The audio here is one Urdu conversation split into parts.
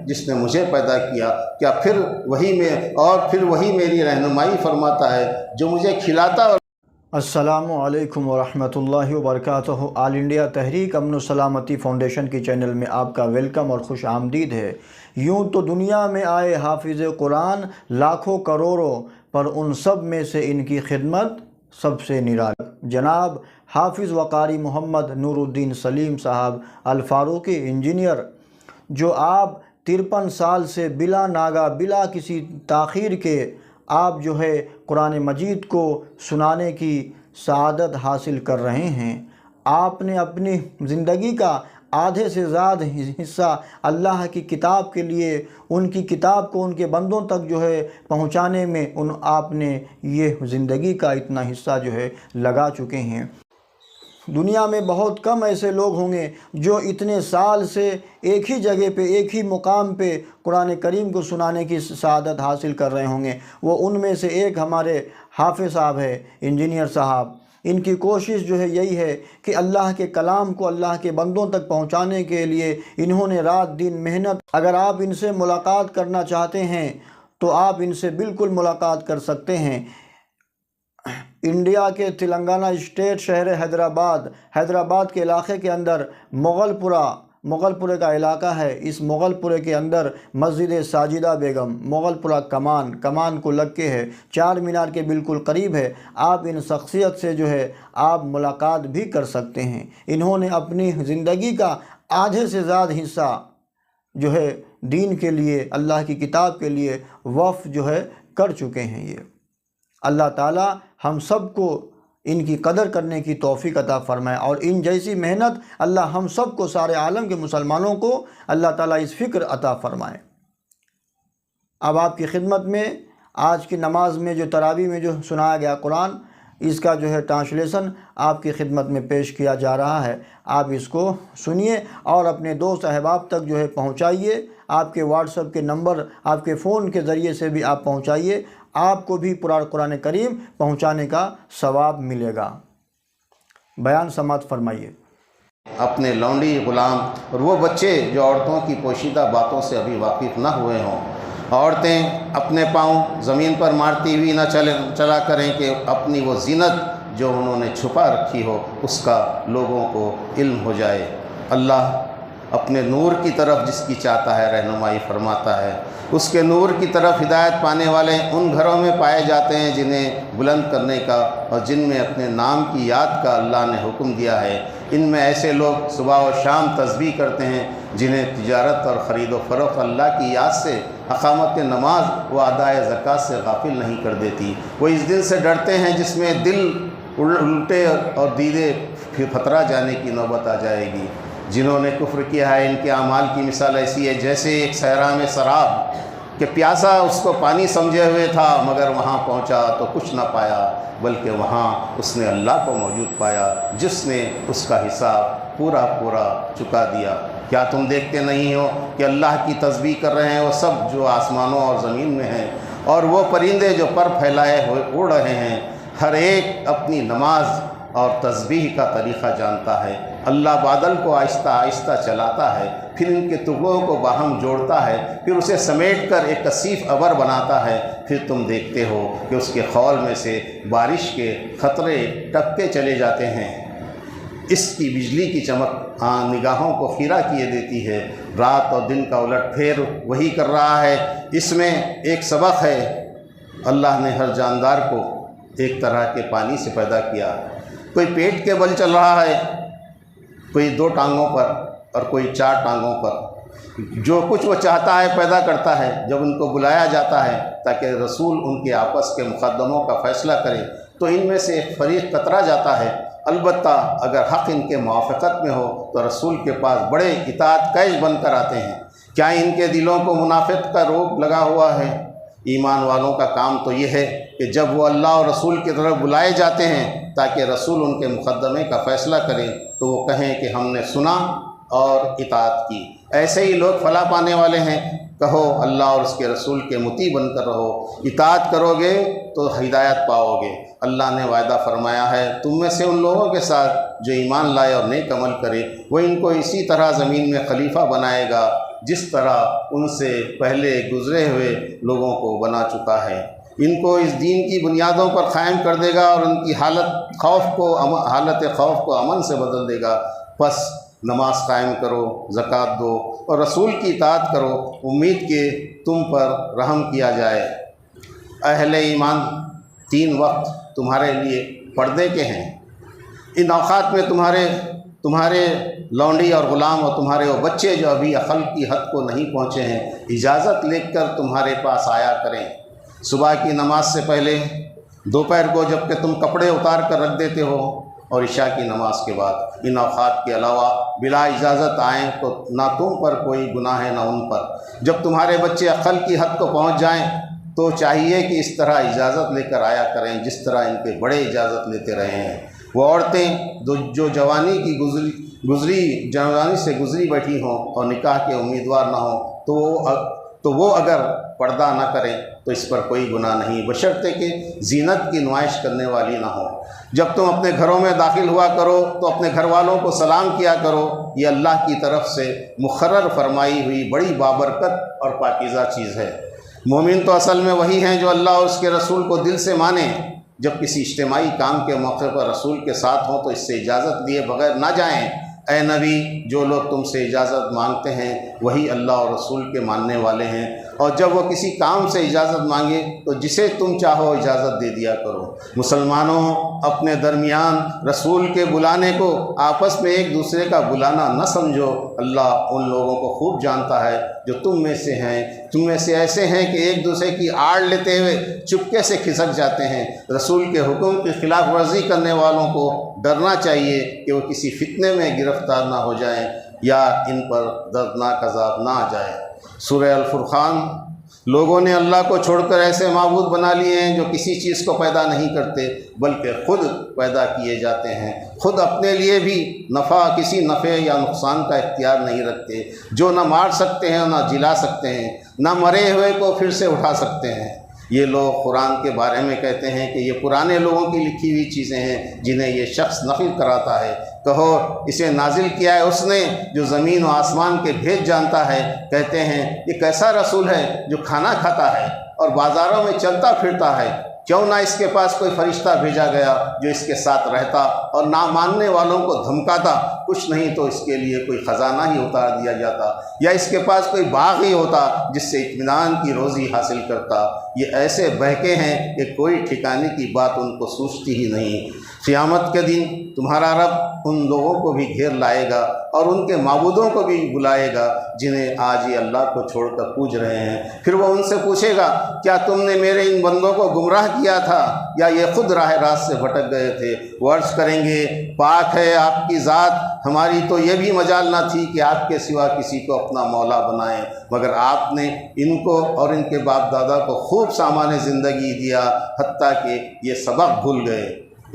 جس نے مجھے پیدا کیا، کیا پھر وہی میری رہنمائی فرماتا ہے، جو مجھے کھلاتا اور السلام علیکم ورحمۃ اللہ وبرکاتہ۔ آل انڈیا تحریک امن و سلامتی فاؤنڈیشن کی چینل میں آپ کا ویلکم اور خوش آمدید ہے۔ یوں تو دنیا میں آئے حافظ قرآن لاکھوں کروڑوں، پر ان سب میں سے ان کی خدمت سب سے نرالی۔ جناب حافظ وقاری محمد نور الدین سلیم صاحب الفاروقی انجینئر، جو آپ 53 سال سے بلا ناغہ بلا کسی تاخیر کے آپ قرآن مجید کو سنانے کی سعادت حاصل کر رہے ہیں۔ آپ نے اپنی زندگی کا آدھے سے زیادہ حصہ اللہ کی کتاب کے لیے، ان کی کتاب کو ان کے بندوں تک پہنچانے میں آپ نے یہ زندگی کا اتنا حصہ لگا چکے ہیں۔ دنیا میں بہت کم ایسے لوگ ہوں گے جو اتنے سال سے ایک ہی جگہ پہ ایک ہی مقام پہ قرآن کریم کو سنانے کی سعادت حاصل کر رہے ہوں گے۔ وہ ان میں سے ایک ہمارے حافظ صاحب ہے، انجینئر صاحب۔ ان کی کوشش یہی ہے کہ اللہ کے کلام کو اللہ کے بندوں تک پہنچانے کے لیے انہوں نے رات دن محنت۔ اگر آپ ان سے ملاقات کرنا چاہتے ہیں تو آپ ان سے بالکل ملاقات کر سکتے ہیں۔ انڈیا کے تلنگانہ اسٹیٹ شہر حیدرآباد کے علاقے کے اندر مغل پورے کا علاقہ ہے۔ اس مغل پورے کے اندر مسجد ساجدہ بیگم، مغل پورہ کمان کو لگ کے ہے، چار مینار کے بالکل قریب ہے۔ آپ ان شخصیت سے آپ ملاقات بھی کر سکتے ہیں۔ انہوں نے اپنی زندگی کا آدھے سے زیادہ حصہ دین کے لیے، اللہ کی کتاب کے لیے وقف کر چکے ہیں۔ یہ اللہ تعالی ہم سب کو ان کی قدر کرنے کی توفیق عطا فرمائے، اور ان جیسی محنت اللہ ہم سب کو، سارے عالم کے مسلمانوں کو اللہ تعالیٰ اس فکر عطا فرمائے۔ اب آپ کی خدمت میں آج کی نماز میں تراویح میں سنایا گیا قرآن، اس کا ٹرانسلیشن آپ کی خدمت میں پیش کیا جا رہا ہے۔ آپ اس کو سنیے اور اپنے دوست احباب تک پہنچائیے۔ آپ کے واٹس ایپ کے نمبر، آپ کے فون کے ذریعے سے بھی آپ پہنچائیے۔ آپ کو بھی پورا قرآن کریم پہنچانے کا ثواب ملے گا۔ بیان سماعت فرمائیے۔ اپنے لونڈی غلام اور وہ بچے جو عورتوں کی پوشیدہ باتوں سے ابھی واقف نہ ہوئے ہوں، عورتیں اپنے پاؤں زمین پر مارتی ہوئی نہ چلا کریں کہ اپنی وہ زینت جو انہوں نے چھپا رکھی ہو اس کا لوگوں کو علم ہو جائے۔ اللہ اپنے نور کی طرف جس کی چاہتا ہے رہنمائی فرماتا ہے۔ اس کے نور کی طرف ہدایت پانے والے ان گھروں میں پائے جاتے ہیں جنہیں بلند کرنے کا اور جن میں اپنے نام کی یاد کا اللہ نے حکم دیا ہے۔ ان میں ایسے لوگ صبح و شام تسبیح کرتے ہیں جنہیں تجارت اور خرید و فروخت اللہ کی یاد سے، اقامت نماز و ادائے زکوٰۃ سے غافل نہیں کر دیتی۔ وہ اس دن سے ڈرتے ہیں جس میں دل الٹے اور دیدے پھر پھترا جانے کی نوبت آ جائے گی۔ جنہوں نے کفر کیا ہے ان کے اعمال کی مثال ایسی ہے جیسے ایک صحرا میں سراب کہ پیاسا اس کو پانی سمجھے ہوئے تھا، مگر وہاں پہنچا تو کچھ نہ پایا، بلکہ وہاں اس نے اللہ کو موجود پایا جس نے اس کا حساب پورا چکا دیا۔ کیا تم دیکھتے نہیں ہو کہ اللہ کی تسبیح کر رہے ہیں وہ سب جو آسمانوں اور زمین میں ہیں، اور وہ پرندے جو پر پھیلائے ہوئے اڑ رہے ہیں، ہر ایک اپنی نماز اور تسبیح کا طریقہ جانتا ہے۔ اللہ بادل کو آہستہ آہستہ چلاتا ہے، پھر ان کے ٹکڑوں کو باہم جوڑتا ہے، پھر اسے سمیٹ کر ایک کثیف ابر بناتا ہے، پھر تم دیکھتے ہو کہ اس کے خول میں سے بارش کے قطرے ٹپکے چلے جاتے ہیں۔ اس کی بجلی کی چمک نگاہوں کو خیرہ کیے دیتی ہے۔ رات اور دن کا الٹ پھیر وہی کر رہا ہے۔ اس میں ایک سبق ہے، اللہ نے ہر جاندار کو ایک طرح کے پانی سے پیدا کیا۔ کوئی پیٹ کے بل چل رہا ہے، کوئی 2 ٹانگوں پر اور کوئی 4 ٹانگوں پر۔ جو کچھ وہ چاہتا ہے پیدا کرتا ہے۔ جب ان کو بلایا جاتا ہے تاکہ رسول ان کے آپس کے مقدموں کا فیصلہ کرے تو ان میں سے ایک فریق کترا جاتا ہے۔ البتہ اگر حق ان کے موافقت میں ہو تو رسول کے پاس بڑے اطاعت کیش بن کر آتے ہیں۔ کیا ان کے دلوں کو منافقت کا روگ لگا ہوا ہے؟ ایمان والوں کا کام تو یہ ہے کہ جب وہ اللہ اور رسول کی طرف بلائے جاتے ہیں تاکہ رسول ان کے مقدمے کا فیصلہ کرے تو وہ کہیں کہ ہم نے سنا اور اطاعت کی۔ ایسے ہی لوگ فلاح پانے والے ہیں۔ کہو اللہ اور اس کے رسول کے مطیع بن کر رہو، اطاعت کرو گے تو ہدایت پاؤ گے۔ اللہ نے وعدہ فرمایا ہے تم میں سے ان لوگوں کے ساتھ جو ایمان لائے اور نیک عمل کرے، وہ ان کو اسی طرح زمین میں خلیفہ بنائے گا جس طرح ان سے پہلے گزرے ہوئے لوگوں کو بنا چکا ہے۔ ان کو اس دین کی بنیادوں پر قائم کر دے گا اور ان کی حالت خوف کو امن سے بدل دے گا۔ پس نماز قائم کرو، زکوٰۃ دو اور رسول کی اطاعت کرو، امید کہ تم پر رحم کیا جائے۔ اہل ایمان، 3 وقت تمہارے لیے پردے کے ہیں۔ ان اوقات میں تمہارے لونڈی اور غلام اور تمہارے وہ بچے جو ابھی عقل کی حد کو نہیں پہنچے ہیں، اجازت لے کر تمہارے پاس آیا کریں۔ صبح کی نماز سے پہلے، دوپہر کو جب کہ تم کپڑے اتار کر رکھ دیتے ہو، اور عشاء کی نماز کے بعد۔ ان اوقات کے علاوہ بلا اجازت آئیں تو نہ تم پر کوئی گناہ ہے نہ ان پر۔ جب تمہارے بچے عقل کی حد کو پہنچ جائیں تو چاہیے کہ اس طرح اجازت لے کر آیا کریں جس طرح ان کے بڑے اجازت لیتے رہے ہیں۔ وہ عورتیں جو جوانی سے گزری بیٹھی ہوں اور نکاح کے امیدوار نہ ہوں تو وہ اگر پردہ نہ کریں تو اس پر کوئی گناہ نہیں، بشرطے کہ زینت کی نمائش کرنے والی نہ ہو۔ جب تم اپنے گھروں میں داخل ہوا کرو تو اپنے گھر والوں کو سلام کیا کرو، یہ اللہ کی طرف سے مقرر فرمائی ہوئی بڑی بابرکت اور پاکیزہ چیز ہے۔ مومن تو اصل میں وہی ہیں جو اللہ اور اس کے رسول کو دل سے مانیں۔ جب کسی اجتماعی کام کے موقع پر رسول کے ساتھ ہوں تو اس سے اجازت لیے بغیر نہ جائیں۔ اے نبی، جو لوگ تم سے اجازت مانگتے ہیں وہی اللہ اور رسول کے ماننے والے ہیں، اور جب وہ کسی کام سے اجازت مانگے تو جسے تم چاہو اجازت دے دیا کرو۔ مسلمانوں، اپنے درمیان رسول کے بلانے کو آپس میں ایک دوسرے کا بلانا نہ سمجھو۔ اللہ ان لوگوں کو خوب جانتا ہے جو تم میں سے ایسے ہیں کہ ایک دوسرے کی آڑ لیتے ہوئے چپکے سے کھسک جاتے ہیں۔ رسول کے حکم کی خلاف ورزی کرنے والوں کو ڈرنا چاہیے کہ وہ کسی فتنے میں گرفتار نہ ہو جائیں یا ان پر دردناک عذاب نہ آ جائے۔ سورہ الفرقان۔ لوگوں نے اللہ کو چھوڑ کر ایسے معبود بنا لیے ہیں جو کسی چیز کو پیدا نہیں کرتے بلکہ خود پیدا کیے جاتے ہیں، خود اپنے لیے بھی کسی نفع یا نقصان کا اختیار نہیں رکھتے، جو نہ مار سکتے ہیں نہ جلا سکتے ہیں، نہ مرے ہوئے کو پھر سے اٹھا سکتے ہیں۔ یہ لوگ قرآن کے بارے میں کہتے ہیں کہ یہ پرانے لوگوں کی لکھی ہوئی چیزیں ہیں جنہیں یہ شخص نقل کراتا ہے۔ کہو، اسے نازل کیا ہے اس نے جو زمین و آسمان کے بھید جانتا ہے۔ کہتے ہیں، یہ کیسا رسول ہے جو کھانا کھاتا ہے اور بازاروں میں چلتا پھرتا ہے؟ کیوں نہ اس کے پاس کوئی فرشتہ بھیجا گیا جو اس کے ساتھ رہتا اور نہ ماننے والوں کو دھمکاتا؟ کچھ نہیں تو اس کے لیے کوئی خزانہ ہی اتار دیا جاتا، یا اس کے پاس کوئی باغ ہی ہوتا جس سے اطمینان کی روزی حاصل کرتا۔ یہ ایسے بہکے ہیں کہ کوئی ٹھکانے کی بات ان کو سوچتی ہی نہیں۔ قیامت کے دن تمہارا رب ان لوگوں کو بھی گھیر لائے گا اور ان کے معبودوں کو بھی بلائے گا جنہیں آج یہ اللہ کو چھوڑ کر پوج رہے ہیں۔ پھر وہ ان سے پوچھے گا، کیا تم نے میرے ان بندوں کو گمراہ کیا تھا یا یہ خود راہ راست سے بھٹک گئے تھے؟ وہ عرض کریں گے، پاک ہے آپ کی ذات، ہماری تو یہ بھی مجال نہ تھی کہ آپ کے سوا کسی کو اپنا مولا بنائیں، مگر آپ نے ان کو اور ان کے باپ دادا کو خوب سامان زندگی دیا حتیٰ کہ یہ سبق بھول گئے۔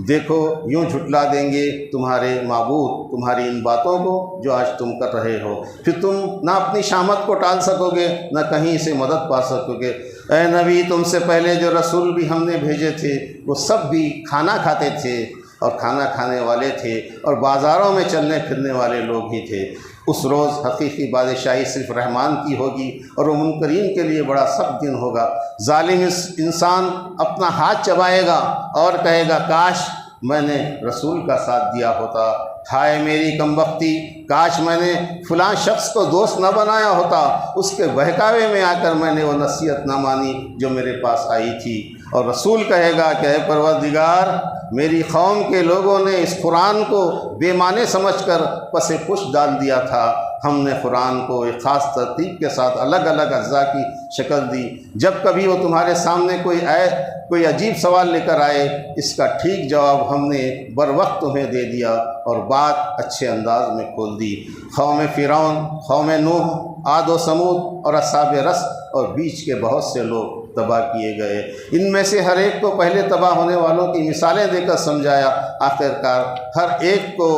دیکھو، یوں جھٹلا دیں گے تمہارے معبود تمہاری ان باتوں کو جو آج تم کر رہے ہو، پھر تم نہ اپنی شامت کو ٹال سکو گے نہ کہیں سے مدد پا سکو گے۔ اے نبی، تم سے پہلے جو رسول بھی ہم نے بھیجے تھے وہ سب بھی کھانا کھاتے تھے اور کھانا کھانے والے تھے اور بازاروں میں چلنے پھرنے والے لوگ ہی تھے۔ اس روز حقیقی بادشاہی صرف رحمان کی ہوگی اور وہ منکرین کے لیے بڑا سخت دن ہوگا۔ ظالم انسان اپنا ہاتھ چبائے گا اور کہے گا، کاش میں نے رسول کا ساتھ دیا ہوتا، ہائے میری کمبختی، کاش میں نے فلاں شخص کو دوست نہ بنایا ہوتا، اس کے بہکاوے میں آ کر میں نے وہ نصیحت نہ مانی جو میرے پاس آئی تھی۔ اور رسول کہے گا کہ اے پروردگار، میری قوم کے لوگوں نے اس قرآن کو بے معنی سمجھ کر پس پش ڈال دیا تھا۔ ہم نے قرآن کو ایک خاص ترتیب کے ساتھ الگ الگ اجزاء کی شکل دی۔ جب کبھی وہ تمہارے سامنے کوئی عجیب سوال لے کر آئے، اس کا ٹھیک جواب ہم نے بر وقت تمہیں دے دیا اور بات اچھے انداز میں کھول دی۔ قوم فرعون، قوم نوح، عاد و سمود اور اصحاب رس اور بیچ کے بہت سے لوگ تباہ کیے گئے۔ ان میں سے ہر ایک کو پہلے تباہ ہونے والوں کی مثالیں دے کر سمجھایا، آخرکار ہر ایک کو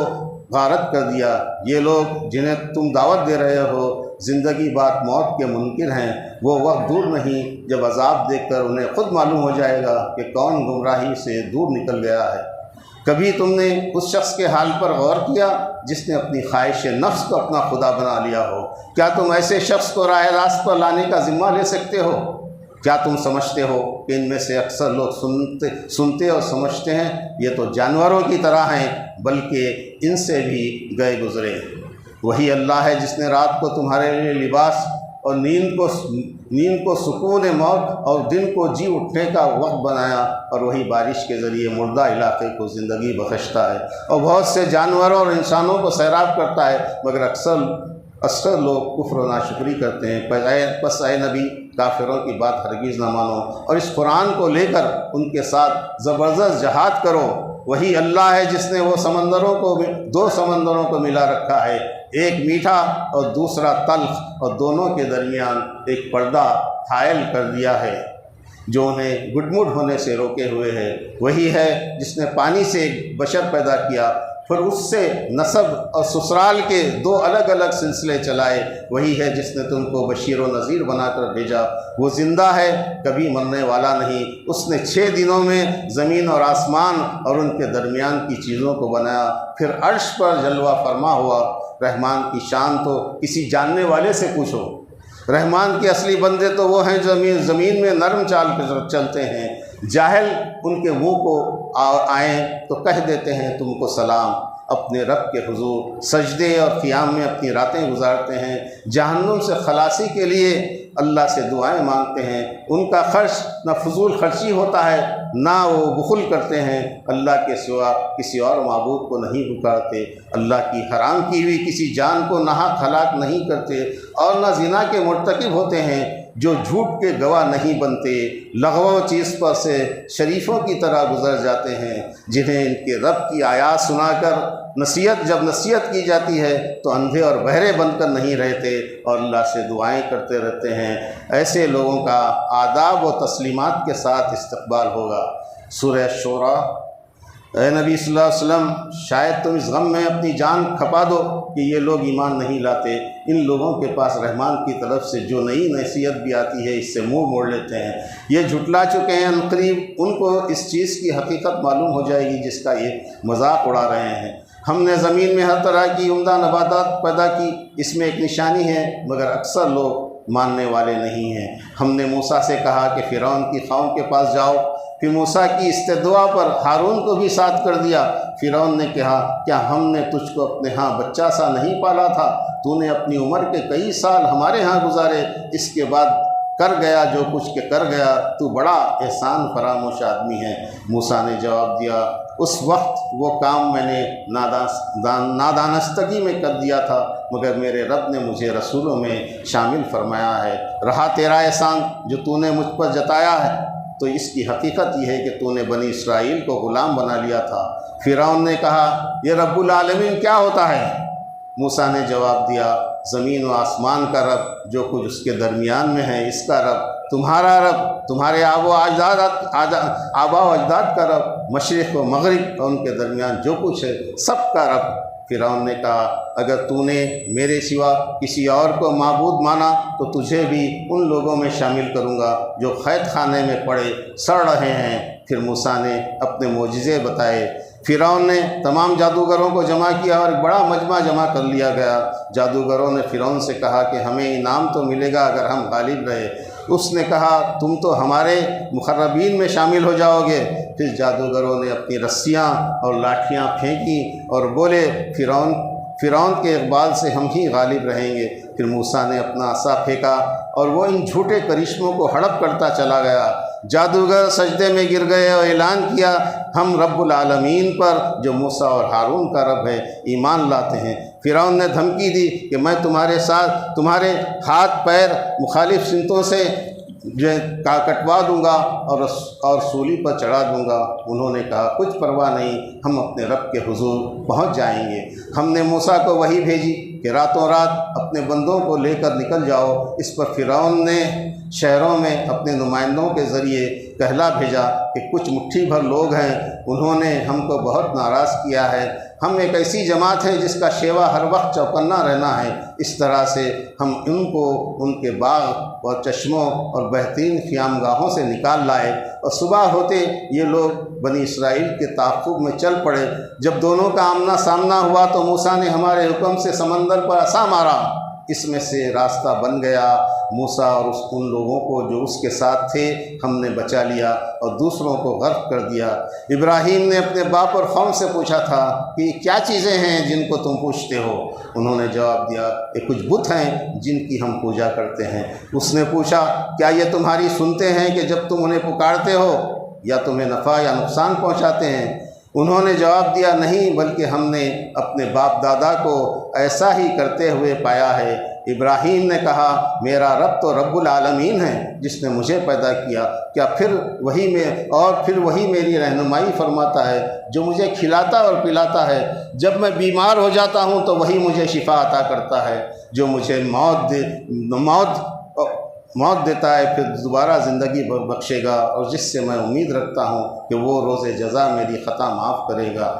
غارت کر دیا۔ یہ لوگ جنہیں تم دعوت دے رہے ہو زندگی بعد موت کے منکر ہیں، وہ وقت دور نہیں جب عذاب دیکھ کر انہیں خود معلوم ہو جائے گا کہ کون گمراہی سے دور نکل گیا ہے۔ کبھی تم نے اس شخص کے حال پر غور کیا جس نے اپنی خواہش نفس کو اپنا خدا بنا لیا ہو؟ کیا تم ایسے شخص کو راہ راست پر لانے کا ذمہ لے سکتے ہو؟ کیا تم سمجھتے ہو کہ ان میں سے اکثر لوگ سنتے اور سمجھتے ہیں؟ یہ تو جانوروں کی طرح ہیں، بلکہ ان سے بھی گئے گزرے۔ وہی اللہ ہے جس نے رات کو تمہارے لیے لباس اور نیند کو سکون موت اور دن کو جی اٹھنے کا وقت بنایا، اور وہی بارش کے ذریعے مردہ علاقے کو زندگی بخشتا ہے اور بہت سے جانوروں اور انسانوں کو سیراب کرتا ہے، مگر اکثر لوگ کفر و ناشکری کرتے ہیں۔ پس اے نبی، کافروں کی بات ہرگز نہ مانو اور اس قرآن کو لے کر ان کے ساتھ زبردست جہاد کرو۔ وہی اللہ ہے جس نے وہ دو سمندروں کو ملا رکھا ہے، ایک میٹھا اور دوسرا تلخ، اور دونوں کے درمیان ایک پردہ حائل کر دیا ہے جو انہیں گڈمڈ ہونے سے روکے ہوئے ہے۔ وہی ہے جس نے پانی سے ایک بشر پیدا کیا، پھر اس سے نسب اور سسرال کے دو الگ الگ سلسلے چلائے۔ وہی ہے جس نے تم کو بشیر و نذیر بنا کر بھیجا۔ وہ زندہ ہے، کبھی مرنے والا نہیں۔ اس نے 6 دنوں میں زمین اور آسمان اور ان کے درمیان کی چیزوں کو بنایا، پھر عرش پر جلوہ فرما ہوا۔ رحمان کی شان تو کسی جاننے والے سے پوچھو۔ رحمان کے اصلی بندے تو وہ ہیں جو زمین میں نرم چال پہ چلتے ہیں۔ جاہل ان کے منہ کو آئیں تو کہہ دیتے ہیں تم کو سلام۔ اپنے رب کے حضور سجدے اور قیام میں اپنی راتیں گزارتے ہیں، جہنم سے خلاصی کے لیے اللہ سے دعائیں مانگتے ہیں۔ ان کا خرچ نہ فضول خرچی ہوتا ہے، نہ وہ بخل کرتے ہیں۔ اللہ کے سوا کسی اور معبود کو نہیں پکارتے، اللہ کی حرام کی ہوئی کسی جان کو ناحق ہلاک نہیں کرتے، اور نہ زنا کے مرتکب ہوتے ہیں جو جھوٹ کے گواہ نہیں بنتے، لغو چیز پر سے شریفوں کی طرح گزر جاتے ہیں، جنہیں ان کے رب کی آیات سنا کر جب نصیحت کی جاتی ہے تو اندھے اور بہرے بن کر نہیں رہتے اور اللہ سے دعائیں کرتے رہتے ہیں۔ ایسے لوگوں کا آداب و تسلیمات کے ساتھ استقبال ہوگا۔ سورہ شورى۔ اے نبی صلی اللہ علیہ وسلم، شاید تم اس غم میں اپنی جان کھپا دو کہ یہ لوگ ایمان نہیں لاتے۔ ان لوگوں کے پاس رحمان کی طرف سے جو نئی نصیحت بھی آتی ہے اس سے منہ موڑ لیتے ہیں۔ یہ جھٹلا چکے ہیں، عنقریب ان کو اس چیز کی حقیقت معلوم ہو جائے گی جس کا یہ مذاق اڑا رہے ہیں۔ ہم نے زمین میں ہر طرح کی عمدہ نباتات پیدا کی، اس میں ایک نشانی ہے، مگر اکثر لوگ ماننے والے نہیں ہیں۔ ہم نے موسیٰ سے کہا کہ فرعون کی قوم کے پاس جاؤ، پھر موسیٰ کی استدعا پر ہارون کو بھی ساتھ کر دیا۔ فرعون نے کہا کیا ہم نے تجھ کو اپنے ہاں بچہ سا نہیں پالا تھا؟ تو نے اپنی عمر کے کئی سال ہمارے ہاں گزارے، اس کے بعد کر گیا جو کچھ کہ کر گیا، تو بڑا احسان فراموش آدمی ہے۔ موسیٰ نے جواب دیا اس وقت وہ کام میں نے نادانستگی میں کر دیا تھا، مگر میرے رب نے مجھے رسولوں میں شامل فرمایا ہے۔ رہا تیرا احسان جو تو نے مجھ پر جتایا ہے، تو اس کی حقیقت یہ ہے کہ تو نے بنی اسرائیل کو غلام بنا لیا تھا۔ فرعون نے کہا یہ رب العالمین کیا ہوتا ہے؟ موسیٰ نے جواب دیا زمین و آسمان کا رب، جو کچھ اس کے درمیان میں ہے اس کا رب، تمہارا رب، تمہارے آبا و اجداد کا رب، مشرق و مغرب اور ان کے درمیان جو کچھ ہے سب کا رب۔ فرعون نے کہا اگر تو نے میرے سوا کسی اور کو معبود مانا تو تجھے بھی ان لوگوں میں شامل کروں گا جو قید خانے میں پڑے سڑ رہے ہیں۔ پھر موسیٰ نے اپنے معجزے بتائے۔ فرعون نے تمام جادوگروں کو جمع کیا اور ایک بڑا مجمع جمع کر لیا گیا۔ جادوگروں نے فرعون سے کہا کہ ہمیں انعام تو ملے گا اگر ہم غالب رہے۔ اس نے کہا تم تو ہمارے مقربین میں شامل ہو جاؤ گے۔ پھر جادوگروں نے اپنی رسیاں اور لاٹھیاں پھینکیں اور بولے فرعون کے اقبال سے ہم ہی غالب رہیں گے۔ پھر موسیٰ نے اپنا عصا پھینکا اور وہ ان جھوٹے کرشموں کو ہڑپ کرتا چلا گیا۔ جادوگر سجدے میں گر گئے اور اعلان کیا ہم رب العالمین پر جو موسیٰ اور ہارون کا رب ہے ایمان لاتے ہیں۔ فرعون نے دھمکی دی کہ میں تمہارے ساتھ تمہارے ہاتھ پیر مخالف سمتوں سے کٹوا دوں گا اور سولی پر چڑھا دوں گا۔ انہوں نے کہا کچھ پرواہ نہیں، ہم اپنے رب کے حضور پہنچ جائیں گے۔ ہم نے موسیٰ کو وحی بھیجی کہ راتوں رات اپنے بندوں کو لے کر نکل جاؤ۔ اس پر فرعون نے شہروں میں اپنے نمائندوں کے ذریعے کہلا بھیجا کہ کچھ مٹھی بھر لوگ ہیں، انہوں نے ہم کو بہت ناراض کیا ہے، ہم ایک ایسی جماعت ہے جس کا شیوا ہر وقت چوکنا رہنا ہے۔ اس طرح سے ہم ان کو ان کے باغ اور چشموں اور بہترین خیامگاہوں سے نکال لائے، اور صبح ہوتے یہ لوگ بنی اسرائیل کے تعاقب میں چل پڑے۔ جب دونوں کا آمنا سامنا ہوا تو موسیٰ نے ہمارے حکم سے سمندر پر عصا مارا، اس میں سے راستہ بن گیا۔ موسیٰ اور ان لوگوں کو جو اس کے ساتھ تھے ہم نے بچا لیا اور دوسروں کو غرق کر دیا۔ ابراہیم نے اپنے باپ اور قوم سے پوچھا تھا کہ یہ کیا چیزیں ہیں جن کو تم پوچھتے ہو؟ انہوں نے جواب دیا، یہ کچھ بت ہیں جن کی ہم پوجا کرتے ہیں۔ اس نے پوچھا، کیا یہ تمہاری سنتے ہیں کہ جب تم انہیں پکارتے ہو، یا تمہیں نفع یا نقصان پہنچاتے ہیں؟ انہوں نے جواب دیا، نہیں، بلکہ ہم نے اپنے باپ دادا کو ایسا ہی کرتے ہوئے پایا ہے۔ ابراہیم نے کہا، میرا رب تو رب العالمین ہے جس نے مجھے پیدا کیا، کیا پھر وہی میری رہنمائی فرماتا ہے، جو مجھے کھلاتا اور پلاتا ہے۔ جب میں بیمار ہو جاتا ہوں تو وہی مجھے شفا عطا کرتا ہے، جو مجھے موت دیتا ہے پھر دوبارہ زندگی بخشے گا، اور جس سے میں امید رکھتا ہوں کہ وہ روز جزا میری خطا معاف کرے گا۔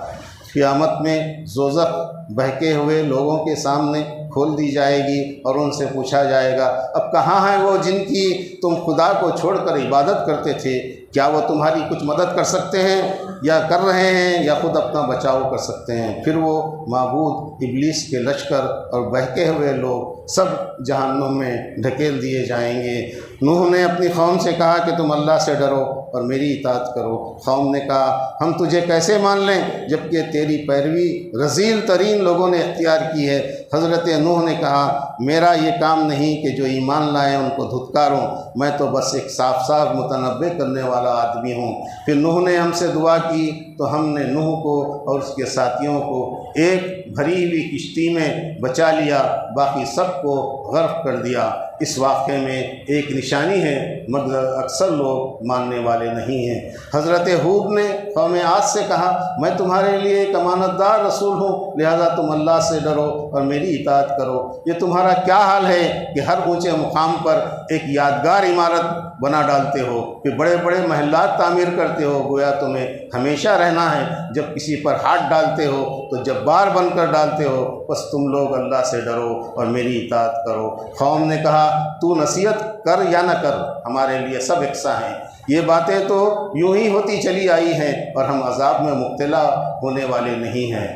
قیامت میں دوزخ بہکے ہوئے لوگوں کے سامنے کھول دی جائے گی اور ان سے پوچھا جائے گا، اب کہاں ہیں وہ جن کی تم خدا کو چھوڑ کر عبادت کرتے تھے؟ کیا وہ تمہاری کچھ مدد کر سکتے ہیں یا کر رہے ہیں، یا خود اپنا بچاؤ کر سکتے ہیں؟ پھر وہ معبود ابلیس کے لشکر اور بہکے ہوئے لوگ سب جہنم میں ڈھکیل دیے جائیں گے۔ نوح نے اپنی قوم سے کہا کہ تم اللہ سے ڈرو اور میری اطاعت کرو۔ قوم نے کہا، ہم تجھے کیسے مان لیں جبکہ تیری پیروی رذیل ترین لوگوں نے اختیار کی ہے؟ حضرت نوح نے کہا، میرا یہ کام نہیں کہ جو ایمان لائیں ان کو دھتکاروں، میں تو بس ایک صاف صاف متنبع کرنے والا آدمی ہوں۔ پھر نوح نے ہم سے دعا کی تو ہم نے نوح کو اور اس کے ساتھیوں کو ایک بھری ہوئی کشتی میں بچا لیا، باقی سب کو غرق کر دیا۔ اس واقعے میں ایک نشانی ہے مگر اکثر لوگ ماننے والے نہیں ہیں۔ حضرت ہود نے قوم عاد سے کہا، میں تمہارے لیے ایک امانت دار رسول ہوں، لہذا تم اللہ سے ڈرو اور میری اطاعت کرو۔ یہ تمہارا کیا حال ہے کہ ہر اونچے مقام پر ایک یادگار عمارت بنا ڈالتے ہو، پھر بڑے بڑے محلات تعمیر کرتے ہو، گویا تمہیں ہمیشہ رہنا ہے۔ جب کسی پر ہاتھ ڈالتے ہو تو جبار بن کر ڈالتے ہو، بس تم لوگ اللہ سے ڈرو اور میری اطاعت کرو۔ قوم نے کہا، تو نصیحت کر یا نہ کر، ہمارے لیے سب یکساں ہیں۔ یہ باتیں تو یوں ہی ہوتی چلی آئی ہیں اور ہم عذاب میں مبتلا ہونے والے نہیں ہیں۔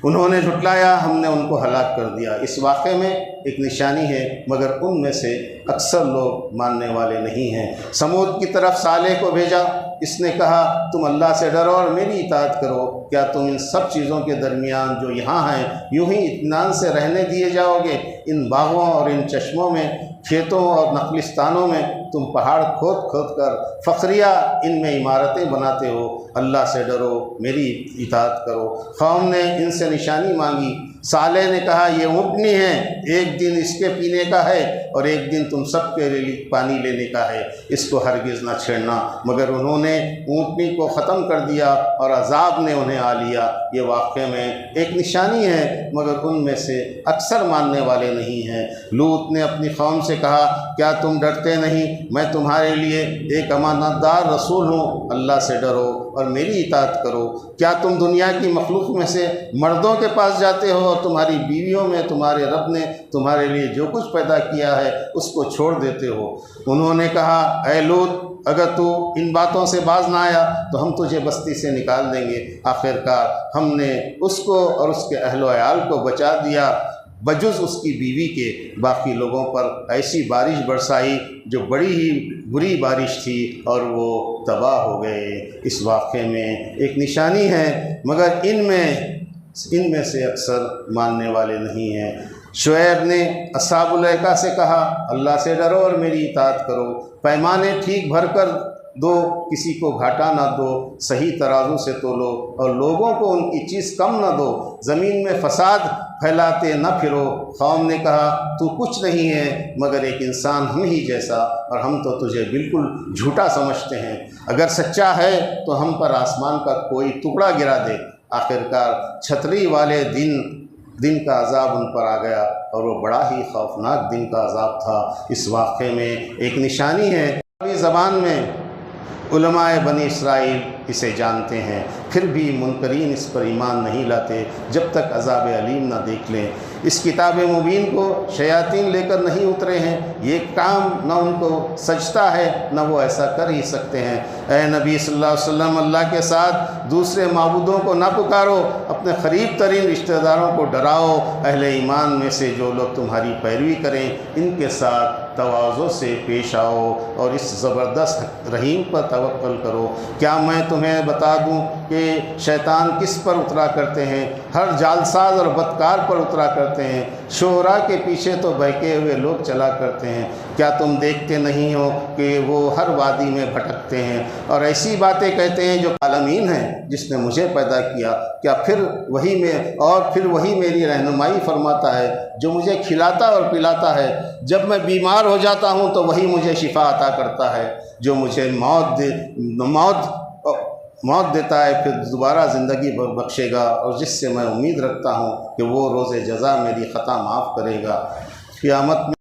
انہوں نے جھٹلایا، ہم نے ان کو ہلاک کر دیا۔ اس واقعے میں ایک نشانی ہے مگر ان میں سے اکثر لوگ ماننے والے نہیں ہیں۔ سمود کی طرف صالح کو بھیجا، اس نے کہا، تم اللہ سے ڈرو اور میری اطاعت کرو۔ کیا تم ان سب چیزوں کے درمیان جو یہاں ہیں یوں ہی اطمینان سے رہنے دیے جاؤ گے؟ ان باغوں اور ان چشموں میں، کھیتوں اور نخلستانوں میں تم پہاڑ کھود کھود کر فخریہ ان میں عمارتیں بناتے ہو۔ اللہ سے ڈرو، میری اطاعت کرو۔ قوم نے ان سے نشانی مانگی۔ صالح نے کہا، یہ اونٹنی ہے، ایک دن اس کے پینے کا ہے اور ایک دن تم سب کے لیے پانی لینے کا ہے، اس کو ہرگز نہ چھیڑنا۔ مگر انہوں نے اونٹنی کو ختم کر دیا اور عذاب نے انہیں آ لیا۔ یہ واقعے میں ایک نشانی ہے مگر ان میں سے اکثر ماننے والے نہیں ہیں۔ لوط نے اپنی قوم سے کہا، کیا تم ڈرتے نہیں؟ میں تمہارے لیے ایک امانت دار رسول ہوں، اللہ سے ڈرو اور میری اطاعت کرو۔ کیا تم دنیا کی مخلوق میں سے مردوں کے پاس جاتے ہو اور تمہاری بیویوں میں تمہارے رب نے تمہارے لیے جو کچھ پیدا کیا ہے اس کو چھوڑ دیتے ہو؟ انہوں نے کہا، اے لوط، اگر تو ان باتوں سے باز نہ آیا تو ہم تجھے بستی سے نکال دیں گے۔ آخرکار ہم نے اس کو اور اس کے اہل و عیال کو بچا دیا بجز اس کی بیوی کے۔ باقی لوگوں پر ایسی بارش برسائی جو بڑی ہی بری بارش تھی اور وہ تباہ ہو گئے۔ اس واقعے میں ایک نشانی ہے مگر ان میں سے اکثر ماننے والے نہیں ہیں۔ شعیب نے اصحاب الایکہ سے کہا، اللہ سے ڈرو اور میری اطاعت کرو۔ پیمانے ٹھیک بھر کر دو، کسی کو گھاٹا نہ دو، صحیح ترازو سے تولو اور لوگوں کو ان کی چیز کم نہ دو۔ زمین میں فساد پھیلاتے نہ پھرو۔ قوم نے کہا، تو کچھ نہیں ہے مگر ایک انسان ہم ہی جیسا، اور ہم تو تجھے بالکل جھوٹا سمجھتے ہیں۔ اگر سچا ہے تو ہم پر آسمان کا کوئی ٹکڑا گرا دے۔ آخرکار چھتری والے دن کا عذاب ان پر آ گیا اور وہ بڑا ہی خوفناک دن کا عذاب تھا۔ اس واقعے میں ایک نشانی ہے۔ عربی زبان میں علماء بنی اسرائیل اسے جانتے ہیں، پھر بھی منکرین اس پر ایمان نہیں لاتے جب تک عذاب علیم نہ دیکھ لیں۔ اس کتاب مبین کو شیاطین لے کر نہیں اترے ہیں، یہ کام نہ ان کو سجتا ہے نہ وہ ایسا کر ہی سکتے ہیں۔ اے نبی صلی اللہ علیہ وسلم، اللہ کے ساتھ دوسرے معبودوں کو نہ پکارو، اپنے قریب ترین رشتہ داروں کو ڈراؤ۔ اہل ایمان میں سے جو لوگ تمہاری پیروی کریں ان کے ساتھ تواضع سے پیش آؤ اور اس زبردست رحیم پر توکل کرو۔ کیا میں تمہیں بتا دوں کہ شیطان کس پر اترا کرتے ہیں؟ ہر جالساز اور بدکار پر اترا کرتے ہیں۔ شعراء کے پیچھے تو بہکے ہوئے لوگ چلا کرتے ہیں۔ کیا تم دیکھتے نہیں ہو کہ وہ ہر وادی میں بھٹکتے ہیں اور ایسی باتیں کہتے ہیں جو عالمین ہیں جس نے مجھے پیدا کیا؟ کیا پھر وہی میری رہنمائی فرماتا ہے، جو مجھے کھلاتا اور پلاتا ہے؟ جب میں بیمار ہو جاتا ہوں تو وہی مجھے شفا عطا کرتا ہے، جو مجھے موت دیتا ہے پھر دوبارہ زندگی بخشے گا، اور جس سے میں امید رکھتا ہوں کہ وہ روز جزا میری خطا معاف کرے گا۔ قیامت میں